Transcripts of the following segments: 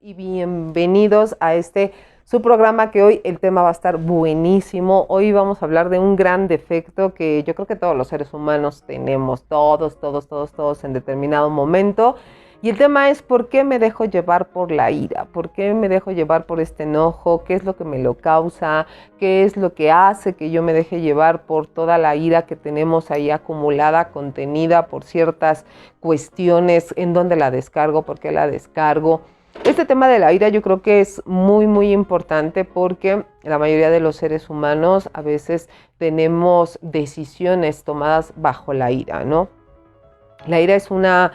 Y bienvenidos a su programa, que hoy el tema va a estar buenísimo. Hoy vamos a hablar de un gran defecto que yo creo que todos los seres humanos tenemos, todos en determinado momento. Y el tema es: ¿por qué me dejo llevar por la ira? ¿Por qué me dejo llevar por este enojo? ¿Qué es lo que me lo causa? ¿Qué es lo que hace que yo me deje llevar por toda la ira que tenemos ahí acumulada, contenida por ciertas cuestiones? ¿En dónde la descargo? ¿Por qué la descargo? Este tema de la ira yo creo que es muy importante, porque la mayoría de los seres humanos a veces tenemos decisiones tomadas bajo la ira, ¿no? La ira es una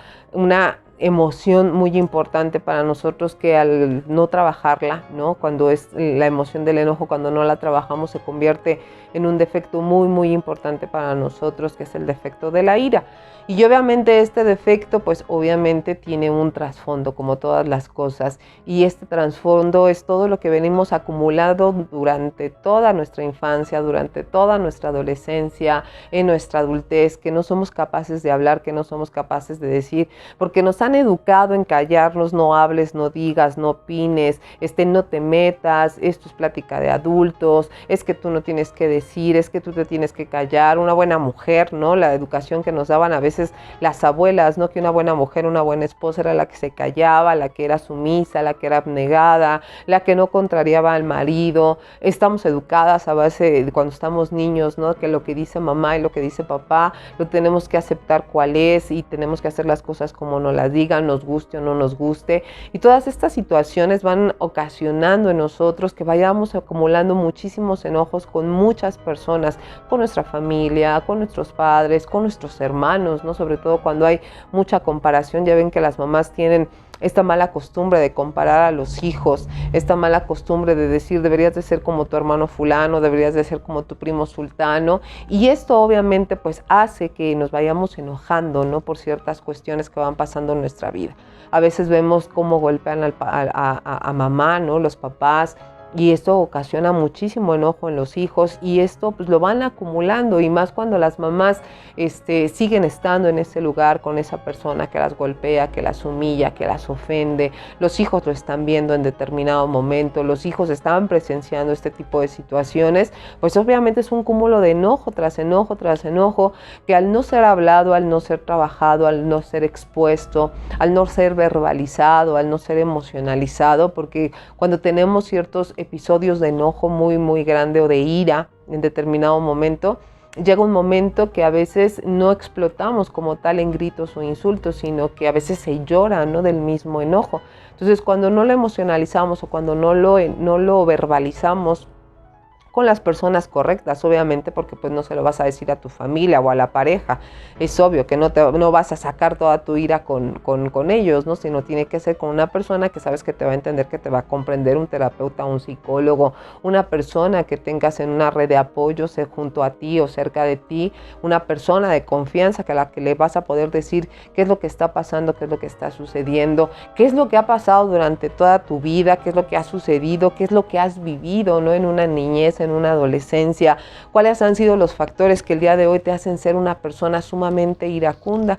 emoción muy importante para nosotros, que al no trabajarla, ¿no? Cuando es la emoción del enojo, cuando no la trabajamos, se convierte en un defecto muy importante para nosotros, que es el defecto de la ira. Y obviamente este defecto, pues obviamente tiene un trasfondo, como todas las cosas, y este trasfondo es todo lo que venimos acumulando durante toda nuestra infancia, durante toda nuestra adolescencia, en nuestra adultez, que no somos capaces de hablar, que no somos capaces de decir, porque nos han educado en callarnos: no hables, no digas, no opines, no te metas, esto es plática de adultos, es que tú no tienes que decir, es que tú te tienes que callar. Una buena mujer, ¿no? La educación que nos daban a veces las abuelas, ¿no? Que una buena mujer, una buena esposa era la que se callaba, la que era sumisa, la que era abnegada, la que no contrariaba al marido. Estamos educadas a base de cuando estamos niños, ¿no? Que lo que dice mamá y lo que dice papá lo tenemos que aceptar cuál es, y tenemos que hacer las cosas como nos las digan, nos guste o no nos guste. Y todas estas situaciones van ocasionando en nosotros que vayamos acumulando muchísimos enojos con muchas personas, con nuestra familia, con nuestros padres, con nuestros hermanos, ¿no? Sobre todo cuando hay mucha comparación. Ya ven que las mamás tienen esta mala costumbre de comparar a los hijos, esta mala costumbre de decir: deberías de ser como tu hermano fulano, deberías de ser como tu primo sultano. Y esto obviamente pues hace que nos vayamos enojando, ¿no? Por ciertas cuestiones que van pasando en nuestra vida. A veces vemos cómo golpean a mamá, ¿no? Los papás. Y esto ocasiona muchísimo enojo en los hijos, y esto pues lo van acumulando, y más cuando las mamás siguen estando en ese lugar con esa persona que las golpea, que las humilla, que las ofende. Los hijos lo están viendo en determinado momento, los hijos estaban presenciando este tipo de situaciones. Pues obviamente es un cúmulo de enojo tras enojo tras enojo, que al no ser hablado, al no ser trabajado, al no ser expuesto, al no ser verbalizado, al no ser emocionalizado, porque cuando tenemos ciertos episodios de enojo muy grande, o de ira en determinado momento, llega un momento que a veces no explotamos como tal en gritos o insultos, sino que a veces se llora, ¿no? Del mismo enojo. Entonces, cuando no lo emocionalizamos, o cuando no lo verbalizamos con las personas correctas, obviamente, porque pues no se lo vas a decir a tu familia o a la pareja. Es obvio que no vas a sacar toda tu ira con ellos, ¿no? Sino tiene que ser con una persona que sabes que te va a entender, que te va a comprender: un terapeuta, un psicólogo, una persona que tengas en una red de apoyo junto a ti o cerca de ti, una persona de confianza a la que le vas a poder decir qué es lo que está pasando, qué es lo que está sucediendo, qué es lo que ha pasado durante toda tu vida, qué es lo que ha sucedido, qué es lo que has vivido, ¿no? En una niñez, en una adolescencia, cuáles han sido los factores que el día de hoy te hacen ser una persona sumamente iracunda.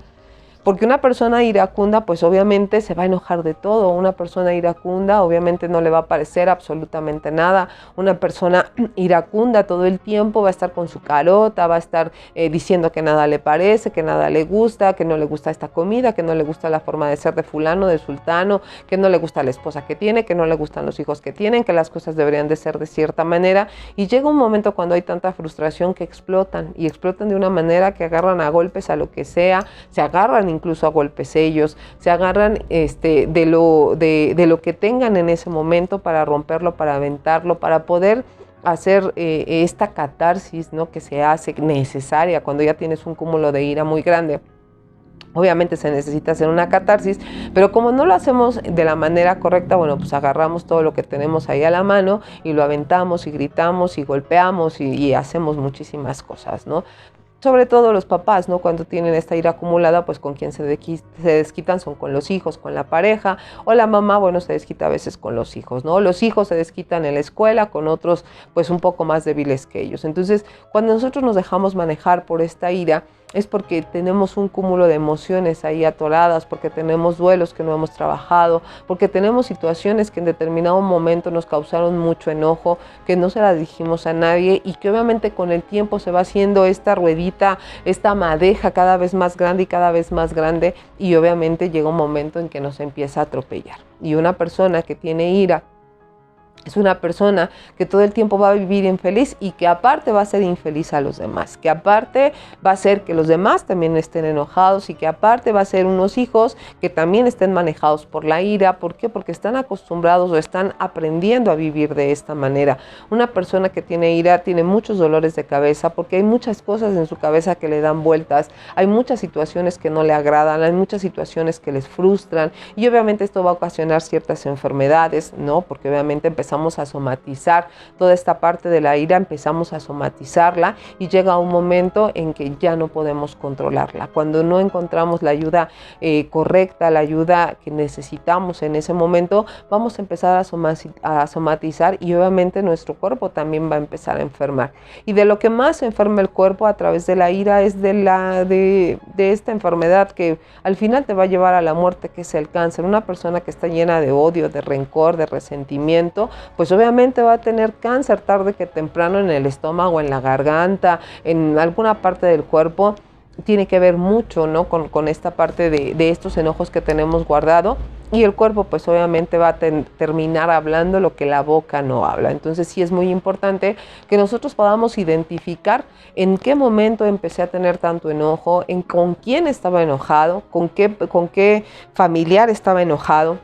Porque una persona iracunda pues obviamente se va a enojar de todo. Una persona iracunda obviamente no le va a parecer absolutamente nada. Una persona iracunda todo el tiempo va a estar con su carota, va a estar diciendo que nada le parece, que nada le gusta, que no le gusta esta comida, que no le gusta la forma de ser de fulano, de sultano, que no le gusta la esposa que tiene, que no le gustan los hijos que tienen, que las cosas deberían de ser de cierta manera. Y llega un momento cuando hay tanta frustración que explotan, y explotan de una manera que agarran a golpes a lo que sea, se agarran incluso a golpes ellos, se agarran de lo que tengan en ese momento para romperlo, para aventarlo, para poder hacer esta catarsis, ¿no? Que se hace necesaria cuando ya tienes un cúmulo de ira muy grande. Obviamente se necesita hacer una catarsis, pero como no lo hacemos de la manera correcta, bueno, pues agarramos todo lo que tenemos ahí a la mano y lo aventamos y gritamos y golpeamos y hacemos muchísimas cosas, ¿no? Sobre todo los papás, ¿no? Cuando tienen esta ira acumulada, pues con quien se desquitan son con los hijos, con la pareja, o la mamá, bueno, se desquita a veces con los hijos, ¿no? Los hijos se desquitan en la escuela con otros, pues un poco más débiles que ellos. Entonces, cuando nosotros nos dejamos manejar por esta ira, es porque tenemos un cúmulo de emociones ahí atoradas, porque tenemos duelos que no hemos trabajado, porque tenemos situaciones que en determinado momento nos causaron mucho enojo, que no se las dijimos a nadie y que obviamente con el tiempo se va haciendo esta ruedita, esta madeja cada vez más grande y cada vez más grande, y obviamente llega un momento en que nos empieza a atropellar. Y una persona que tiene ira es una persona que todo el tiempo va a vivir infeliz y que aparte va a ser infeliz a los demás, que aparte va a hacer que los demás también estén enojados y que aparte va a ser unos hijos que también estén manejados por la ira. ¿Por qué? Porque están acostumbrados o están aprendiendo a vivir de esta manera. Una persona que tiene ira tiene muchos dolores de cabeza porque hay muchas cosas en su cabeza que le dan vueltas, hay muchas situaciones que no le agradan, hay muchas situaciones que les frustran y obviamente esto va a ocasionar ciertas enfermedades, ¿no? Porque obviamente empezamos a somatizar toda esta parte de la ira, empezamos a somatizarla y llega un momento en que ya no podemos controlarla. Cuando no encontramos la ayuda correcta, la ayuda que necesitamos en ese momento, vamos a empezar a somatizar y obviamente nuestro cuerpo también va a empezar a enfermar. Y de lo que más enferma el cuerpo a través de la ira es de esta enfermedad que al final te va a llevar a la muerte, que es el cáncer. Una persona que está llena de odio, de rencor, de resentimiento, pues obviamente va a tener cáncer tarde que temprano en el estómago, en la garganta, en alguna parte del cuerpo. Tiene que ver mucho, ¿no? con esta parte de estos enojos que tenemos guardado y el cuerpo pues obviamente va a terminar hablando lo que la boca no habla. Entonces sí es muy importante que nosotros podamos identificar en qué momento empecé a tener tanto enojo, con quién estaba enojado, con qué familiar estaba enojado,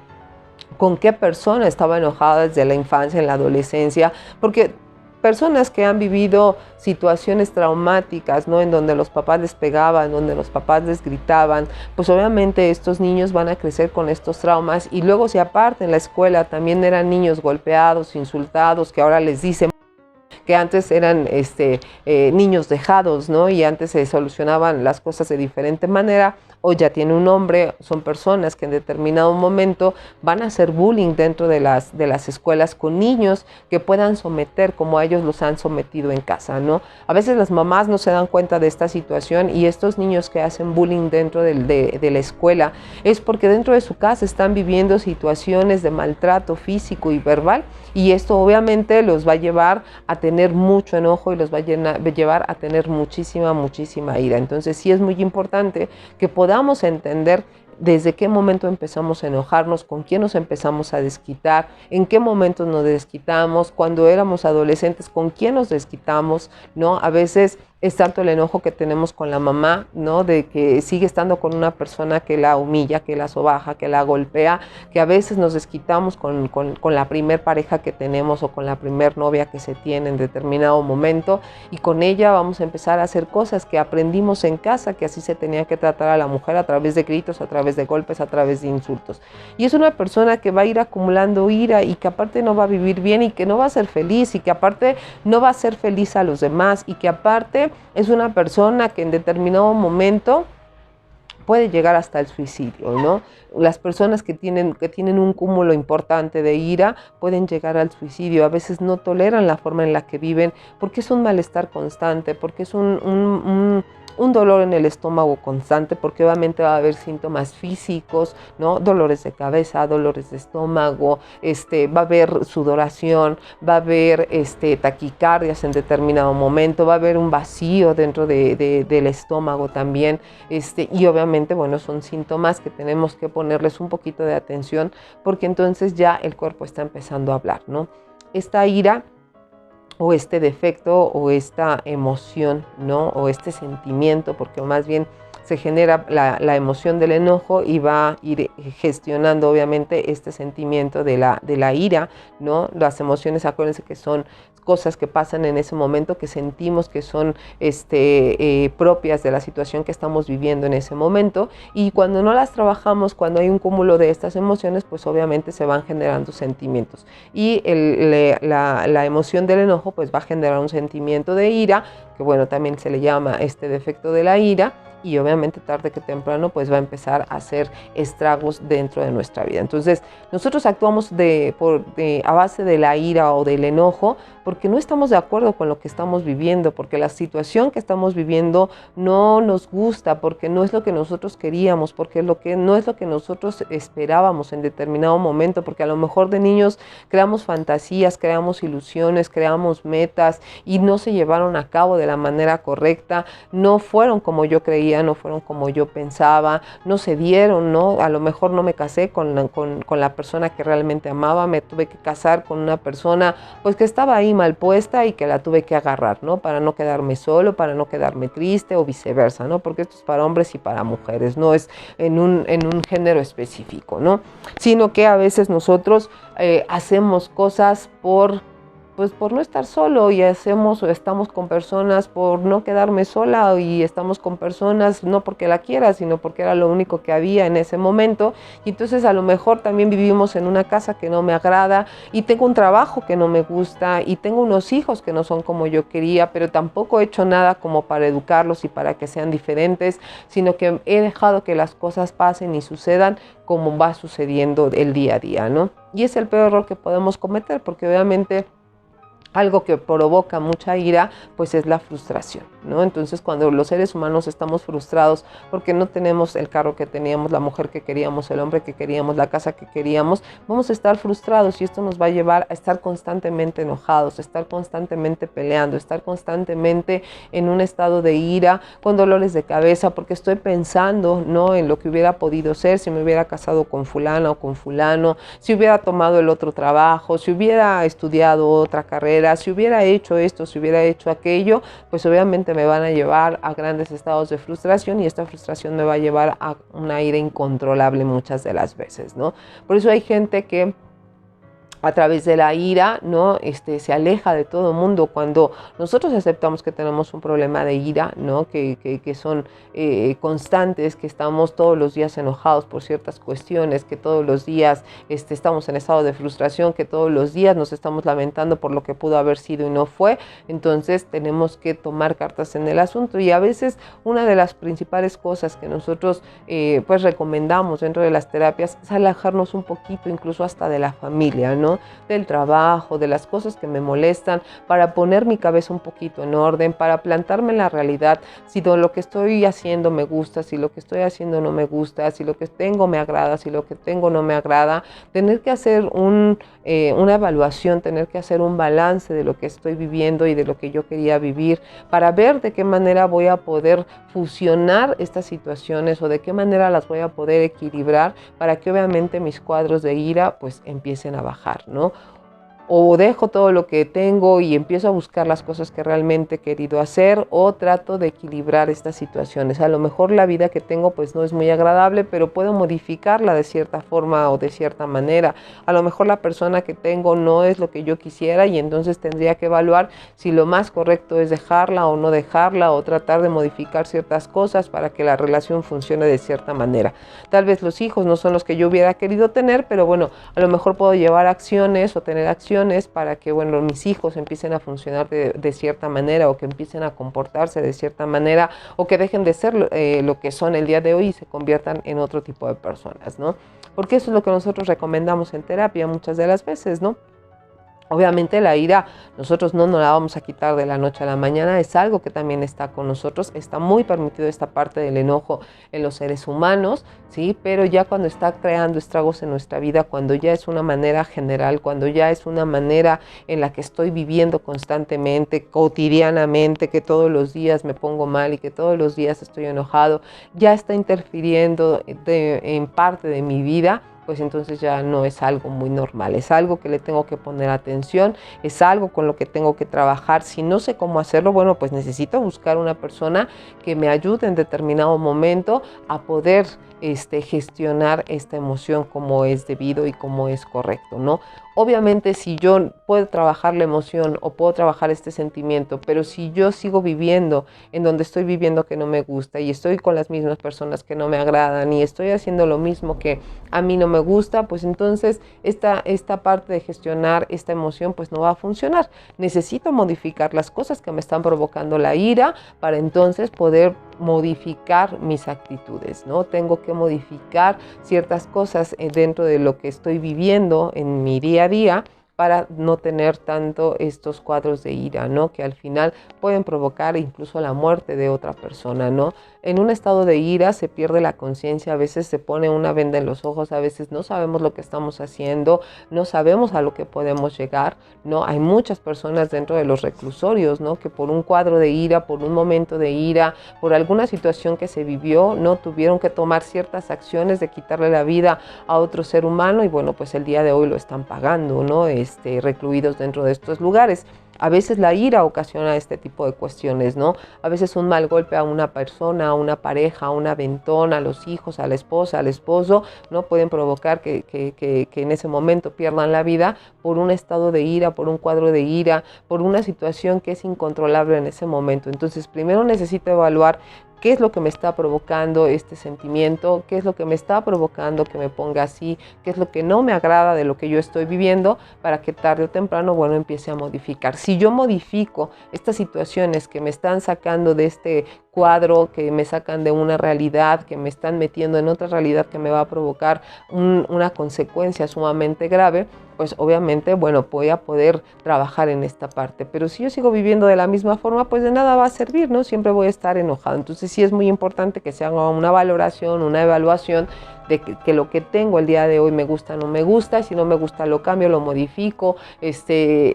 con qué persona estaba enojada desde la infancia, en la adolescencia, porque personas que han vivido situaciones traumáticas, ¿no? En donde los papás les pegaban, donde los papás les gritaban, pues obviamente estos niños van a crecer con estos traumas y luego si aparte en la escuela también eran niños golpeados, insultados, que ahora les dicen que antes eran niños dejados, ¿no? Y antes se solucionaban las cosas de diferente manera. Hoy ya tiene un nombre, son personas que en determinado momento van a hacer bullying dentro de las escuelas con niños que puedan someter como a ellos los han sometido en casa, ¿no? A veces las mamás no se dan cuenta de esta situación y estos niños que hacen bullying dentro de la escuela es porque dentro de su casa están viviendo situaciones de maltrato físico y verbal y esto obviamente los va a llevar a tener mucho enojo y los va a llevar a tener muchísima ira. Entonces sí es muy importante que podamos entender desde qué momento empezamos a enojarnos, con quién nos empezamos a desquitar, en qué momentos nos desquitamos, cuando éramos adolescentes, con quién nos desquitamos, ¿no? A veces es tanto el enojo que tenemos con la mamá, ¿no? De que sigue estando con una persona que la humilla, que la sobaja, que la golpea, que a veces nos desquitamos con la primer pareja que tenemos o con la primer novia que se tiene en determinado momento y con ella vamos a empezar a hacer cosas que aprendimos en casa, que así se tenía que tratar a la mujer a través de gritos, a través de golpes, a través de insultos. Y es una persona que va a ir acumulando ira y que aparte no va a vivir bien y que no va a ser feliz y que aparte no va a ser feliz a los demás y que aparte es una persona que en determinado momento puede llegar hasta el suicidio, ¿no? Las personas que tienen un cúmulo importante de ira pueden llegar al suicidio. A veces no toleran la forma en la que viven porque es un malestar constante, porque es un dolor en el estómago constante, porque obviamente va a haber síntomas físicos, ¿no? Dolores de cabeza, dolores de estómago, va a haber sudoración, va a haber taquicardias en determinado momento, va a haber un vacío dentro del estómago también, y obviamente, bueno, son síntomas que tenemos que ponerles un poquito de atención, porque entonces ya el cuerpo está empezando a hablar, ¿no? Esta ira o este defecto o esta emoción, ¿no? O este sentimiento, porque más bien se genera la emoción del enojo y va a ir gestionando obviamente este sentimiento de la ira, ¿no? Las emociones, acuérdense que son cosas que pasan en ese momento que sentimos que son propias de la situación que estamos viviendo en ese momento y cuando no las trabajamos, cuando hay un cúmulo de estas emociones, pues obviamente se van generando sentimientos y la emoción del enojo pues va a generar un sentimiento de ira, que bueno, también se le llama este defecto de la ira y obviamente tarde que temprano pues va a empezar a hacer estragos dentro de nuestra vida. Entonces nosotros actuamos a base de la ira o del enojo porque no estamos de acuerdo con lo que estamos viviendo, porque la situación que estamos viviendo no nos gusta, porque no es lo que nosotros queríamos, porque no es lo que nosotros esperábamos en determinado momento, porque a lo mejor de niños creamos fantasías, creamos ilusiones, creamos metas y no se llevaron a cabo de la manera correcta, no fueron como yo creía, no fueron como yo pensaba, no se dieron, ¿no? A lo mejor no me casé con la persona que realmente amaba, me tuve que casar con una persona pues que estaba ahí mal puesta y que la tuve que agarrar, ¿no? Para no quedarme solo, para no quedarme triste o viceversa, ¿no? Porque esto es para hombres y para mujeres, no es en un género específico, ¿no? Sino que a veces nosotros hacemos cosas pues por no estar solo y hacemos o estamos con personas por no quedarme sola y estamos con personas no porque la quiera, sino porque era lo único que había en ese momento. Y entonces a lo mejor también vivimos en una casa que no me agrada y tengo un trabajo que no me gusta y tengo unos hijos que no son como yo quería, pero tampoco he hecho nada como para educarlos y para que sean diferentes, sino que he dejado que las cosas pasen y sucedan como va sucediendo el día a día, ¿no? Y es el peor error que podemos cometer porque obviamente algo que provoca mucha ira, pues es la frustración, ¿no? Entonces, cuando los seres humanos estamos frustrados porque no tenemos el carro que teníamos, la mujer que queríamos, el hombre que queríamos, la casa que queríamos, vamos a estar frustrados y esto nos va a llevar a estar constantemente enojados, estar constantemente peleando, estar constantemente en un estado de ira, con dolores de cabeza, porque estoy pensando, ¿no?, en lo que hubiera podido ser si me hubiera casado con fulana o con fulano, si hubiera tomado el otro trabajo, si hubiera estudiado otra carrera, si hubiera hecho esto, si hubiera hecho aquello, pues obviamente me van a llevar a grandes estados de frustración y esta frustración me va a llevar a una ira incontrolable muchas de las veces, ¿no? Por eso hay gente que a través de la ira, ¿no? Se aleja de todo el mundo. Cuando nosotros aceptamos que tenemos un problema de ira, ¿no? Que son constantes, que estamos todos los días enojados por ciertas cuestiones, que todos los días estamos en estado de frustración, que todos los días nos estamos lamentando por lo que pudo haber sido y no fue, entonces tenemos que tomar cartas en el asunto. Y a veces una de las principales cosas que nosotros pues recomendamos dentro de las terapias es alejarnos un poquito, incluso hasta de la familia, ¿no? Del trabajo, de las cosas que me molestan, para poner mi cabeza un poquito en orden, para plantarme en la realidad, si lo que estoy haciendo me gusta, si lo que estoy haciendo no me gusta, si lo que tengo me agrada, si lo que tengo no me agrada, tener que hacer una evaluación, tener que hacer un balance de lo que estoy viviendo y de lo que yo quería vivir, para ver de qué manera voy a poder fusionar estas situaciones o de qué manera las voy a poder equilibrar para que obviamente mis cuadros de ira pues empiecen a bajar, ¿no? O dejo todo lo que tengo y empiezo a buscar las cosas que realmente he querido hacer, o trato de equilibrar estas situaciones. A lo mejor la vida que tengo pues no es muy agradable, pero puedo modificarla de cierta forma o de cierta manera. A lo mejor la persona que tengo no es lo que yo quisiera y entonces tendría que evaluar si lo más correcto es dejarla o no dejarla, o tratar de modificar ciertas cosas para que la relación funcione de cierta manera. Tal vez los hijos no son los que yo hubiera querido tener, pero bueno, a lo mejor puedo llevar acciones o tener acciones para que, bueno, mis hijos empiecen a funcionar de cierta manera, o que empiecen a comportarse de cierta manera, o que dejen de ser lo que son el día de hoy y se conviertan en otro tipo de personas, ¿no? Porque eso es lo que nosotros recomendamos en terapia muchas de las veces, ¿no? Obviamente la ira nosotros no nos la vamos a quitar de la noche a la mañana, es algo que también está con nosotros, está muy permitido esta parte del enojo en los seres humanos, ¿sí? Pero ya cuando está creando estragos en nuestra vida, cuando ya es una manera general, cuando ya es una manera en la que estoy viviendo constantemente, cotidianamente, que todos los días me pongo mal y que todos los días estoy enojado, ya está interfiriendo en parte de mi vida, pues entonces ya no es algo muy normal, es algo que le tengo que poner atención, es algo con lo que tengo que trabajar. Si no sé cómo hacerlo, bueno, pues necesito buscar una persona que me ayude en determinado momento a poder gestionar esta emoción como es debido y como es correcto, ¿no? Obviamente si yo puedo trabajar la emoción o puedo trabajar este sentimiento, pero si yo sigo viviendo en donde estoy viviendo que no me gusta y estoy con las mismas personas que no me agradan y estoy haciendo lo mismo que a mí no me gusta, pues entonces esta parte de gestionar esta emoción pues no va a funcionar. Necesito modificar las cosas que me están provocando la ira para entonces poder modificar mis actitudes, ¿no? Tengo que modificar ciertas cosas dentro de lo que estoy viviendo en mi día a día para no tener tanto estos cuadros de ira, ¿no? Que al final pueden provocar incluso la muerte de otra persona, ¿no? En un estado de ira se pierde la conciencia, a veces se pone una venda en los ojos, a veces no sabemos lo que estamos haciendo, no sabemos a lo que podemos llegar, ¿no? Hay muchas personas dentro de los reclusorios, ¿no? Que por un cuadro de ira, por un momento de ira, por alguna situación que se vivió, ¿no? Tuvieron que tomar ciertas acciones de quitarle la vida a otro ser humano y bueno, pues el día de hoy lo están pagando, ¿no? Recluidos dentro de estos lugares. A veces la ira ocasiona este tipo de cuestiones, ¿no? A veces un mal golpe a una persona, a una pareja, a un aventón, a los hijos, a la esposa, al esposo, ¿no? Pueden provocar que en ese momento pierdan la vida por un estado de ira, por un cuadro de ira, por una situación que es incontrolable en ese momento. Entonces, primero necesito evaluar qué es lo que me está provocando este sentimiento, qué es lo que me está provocando que me ponga así, qué es lo que no me agrada de lo que yo estoy viviendo, para que tarde o temprano, bueno, empiece a modificar. Si yo modifico estas situaciones que me están sacando de este cuadro, que me sacan de una realidad, que me están metiendo en otra realidad que me va a provocar una consecuencia sumamente grave, pues obviamente, bueno, voy a poder trabajar en esta parte. Pero si yo sigo viviendo de la misma forma, pues de nada va a servir, ¿no? Siempre voy a estar enojado. Entonces sí es muy importante que se haga una valoración, una evaluación de que lo que tengo el día de hoy me gusta o no me gusta, si no me gusta lo cambio, lo modifico,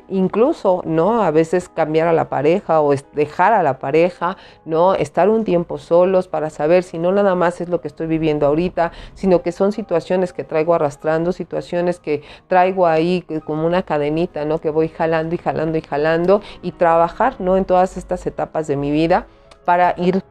incluso, ¿no? A veces cambiar a la pareja o dejar a la pareja, ¿no? Estar un tiempo solos para saber si no nada más es lo que estoy viviendo ahorita, sino que son situaciones que traigo arrastrando, situaciones que traigo ahí como una cadenita, ¿no? Que voy jalando y jalando y jalando y trabajar, ¿no? En todas estas etapas de mi vida para ir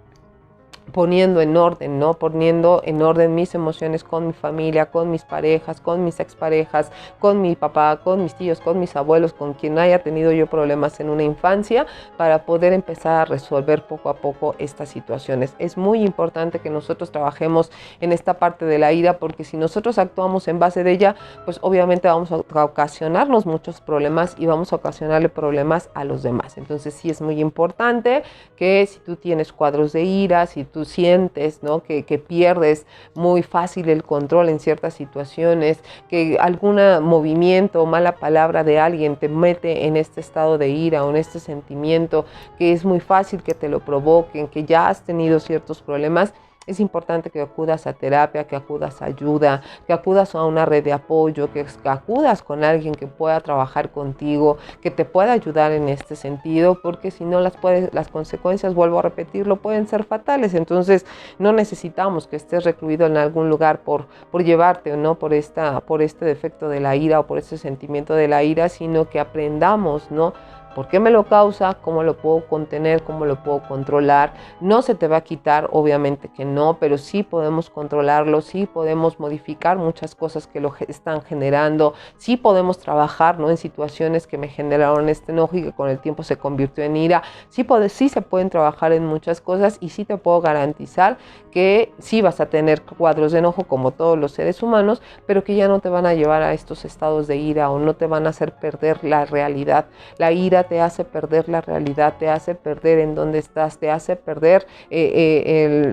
poniendo en orden, ¿no? Poniendo en orden mis emociones con mi familia, con mis parejas, con mis exparejas, con mi papá, con mis tíos, con mis abuelos, con quien haya tenido yo problemas en una infancia, para poder empezar a resolver poco a poco estas situaciones. Es muy importante que nosotros trabajemos en esta parte de la ira, porque si nosotros actuamos en base de ella, pues obviamente vamos a ocasionarnos muchos problemas y vamos a ocasionarle problemas a los demás. Entonces sí es muy importante que si tú tienes cuadros de ira, si tú sientes, ¿no? que pierdes muy fácil el control en ciertas situaciones, que algún movimiento o mala palabra de alguien te mete en este estado de ira o en este sentimiento, que es muy fácil que te lo provoquen, que ya has tenido ciertos problemas, es importante que acudas a terapia, que acudas a ayuda, que acudas a una red de apoyo, que acudas con alguien que pueda trabajar contigo, que te pueda ayudar en este sentido, porque si no las consecuencias, vuelvo a repetirlo, pueden ser fatales. Entonces no necesitamos que estés recluido en algún lugar por llevarte, ¿no? por este defecto de la ira o por este sentimiento de la ira, sino que aprendamos, ¿no? ¿Por qué me lo causa? ¿Cómo lo puedo contener? ¿Cómo lo puedo controlar? No se te va a quitar, obviamente que no, pero sí podemos controlarlo, sí podemos modificar muchas cosas que lo están generando, sí podemos trabajar, ¿no? En situaciones que me generaron este enojo y que con el tiempo se convirtió en ira. Sí se pueden trabajar en muchas cosas y sí te puedo garantizar que sí vas a tener cuadros de enojo como todos los seres humanos, pero que ya no te van a llevar a estos estados de ira o no te van a hacer perder la realidad. La ira te hace perder la realidad, te hace perder en dónde estás, te hace perder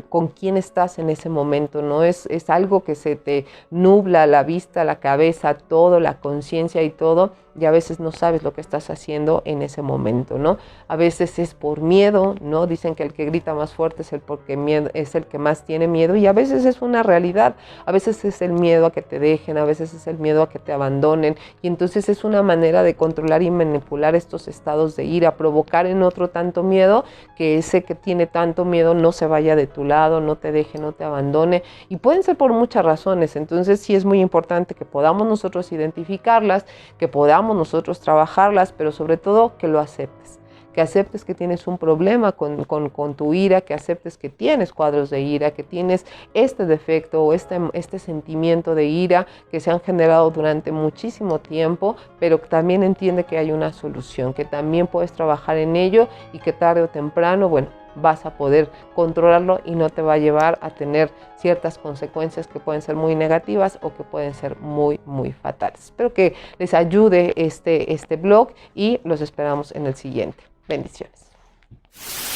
con quién estás en ese momento, ¿no? Es algo que se te nubla la vista, la cabeza, todo, la conciencia y todo, y a veces no sabes lo que estás haciendo en ese momento, ¿no? A veces es por miedo, ¿no? Dicen que el que grita más fuerte es el que más tiene miedo, y a veces es una realidad. A veces es el miedo a que te dejen, a veces es el miedo a que te abandonen, y entonces es una manera de controlar y manipular estos estados de ira, provocar en otro tanto miedo, que ese que tiene tanto miedo no se vaya de tu lado, no te deje, no te abandone, y pueden ser por muchas razones. Entonces sí es muy importante que podamos nosotros identificarlas, que podamos nosotros trabajarlas, pero sobre todo que lo aceptes. Que aceptes que tienes un problema con tu ira, que aceptes que tienes cuadros de ira, que tienes este defecto o este sentimiento de ira que se han generado durante muchísimo tiempo, pero también entiende que hay una solución, que también puedes trabajar en ello y que tarde o temprano, bueno, vas a poder controlarlo y no te va a llevar a tener ciertas consecuencias que pueden ser muy negativas o que pueden ser muy, muy fatales. Espero que les ayude este blog y los esperamos en el siguiente. Bendiciones.